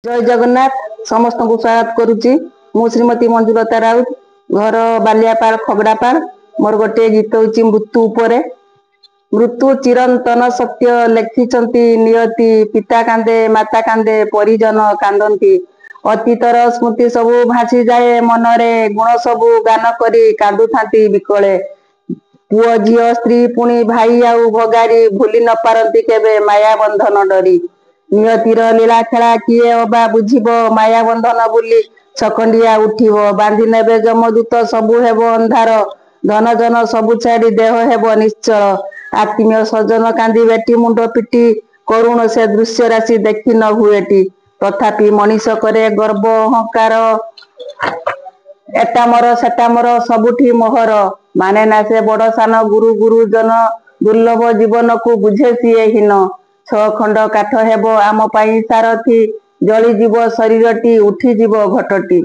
जय जगन्नाथ समस्त को स्वागत करुच्ची मु श्रीमती मंजुलता राउत घर बालियापाड़ खगड़ापाड़ मोर गोटे गीत होची मृत्यु उपरे। मृत्यु चिरंतन सत्य लेखिचंती नियति पिता कांदे माता कांदे परिजन कांदंती अतीतर स्मृति सबू भासी जाए मनरे गुण सबू गान करी कांदुथांती बिकले पुओ झियो स्त्री पुणी भाई आउ भगारी भूली न पारंती केबे माया बंधन डरी नियतिर लीला खेला किए अबा बुझिब माया बंधन बुली छकंडिया उठिब बांधी नेबे जमदूत सबू हेब अंधार धन जन सबू छाड़ी देह हेब निश्चल आत्मीय सजन कांदी बेटी मुंड पिटी करुण से दृश्य राशि देखी न हुएटी तथापि मनीष करे गर्व अहंकार एटा मोर सेटा मोर सबुठी मोहर माने ना से बड़ सान गुरु गुरुजन दुर्लभ जीवन को बुझे सीए हीन छ खंड काठ हेब आम पाई सारथी जली जीव शरीरटी उठी जीव घटटी।